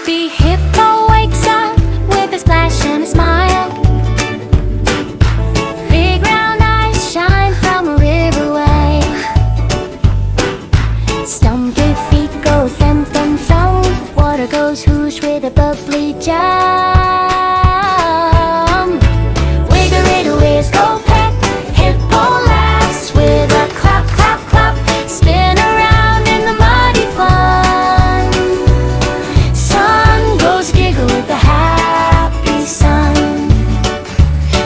Happy hippo wakes up with a splash and a smile. Big round eyes shine from a river wave. Stumpy feet go thump, thump, thump. Water goes whoosh with a bubbly jump. Wiggle, wiggle, whiz, go peck. Hippo laughs with a clap, clap, clap. Spin around in the muddy fun. Sun goes giggle with the happy sun.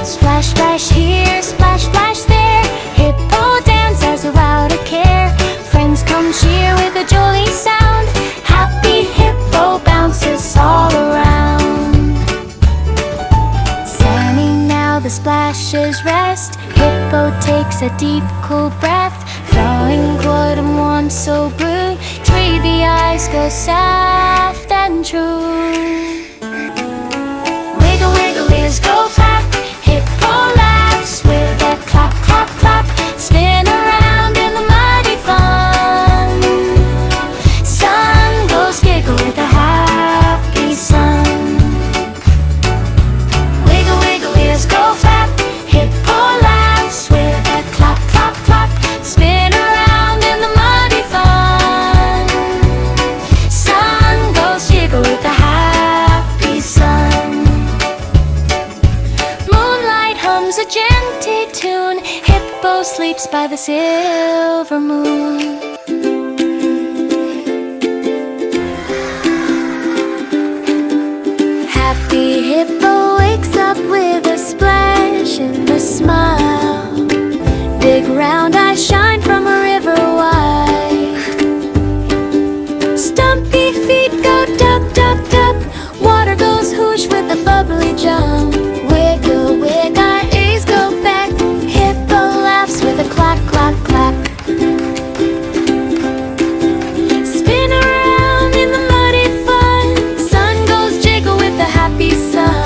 Splash, splash here, splash, splash there. Hippo dances without a care. Friends come cheer with a jolly sound. Happy hippo bounces all around. Standing now the splashes rest. Hippo takes a deep cool breath. Throwing quite a one so blue. Dreamy eyes go soft and true. Wiggle, wiggle, ears go flap. Hippo laughs with a clap, clap, clap. Spin around in the muddy fun. Sun goes giggle with a happy sun. Wiggle, wiggle, ears go flap. Hippo laughs with a clap, clap, clap. Spin around in the muddy fun. Sun goes giggle with a happy sun. Moonlight hums a gentle tune. Hippo sleeps by the silver moon. Happy hippo wakes up with a splash and a smile. Big round eyes shine from a river wide. Stumpy feet go dup, dup, dup. Water goes whoosh with a bubbly jump. Wiggle, wig, our A's go back. Hippo laughs with a clack, clack, clack. Spin around in the muddy fun. Sun goes jiggle with the happy sun.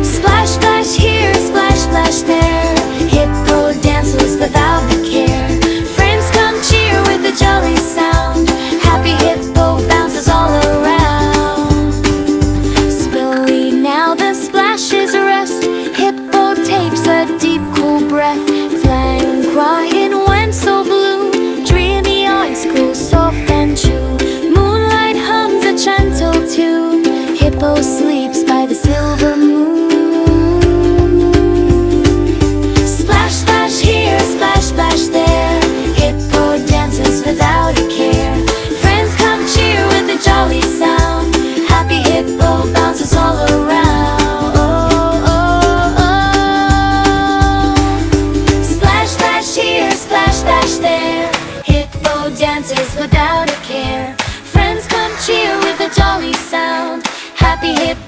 Splash, splash here, splash, splash there. Hippo dances without a care. Friends come cheer with a jolly sound. Happy hippo bounces all around. Spilly now the splashes rest. Hippo takes a deep cool breath. Flying quiet when so blue. Dreamy eyes go soft and true. Moonlight hums a gentle tune. Hippo sleeps by the silver moon. Splash, splash here, splash, splash there. Hippo dances without a care. Friends come cheer with a jolly sound. Happy hippo bounces all around. Oh, oh, oh. Splash, splash here, splash, splash there. Hippo dances without a care. Friends come cheer with a jolly sound. Happy hippo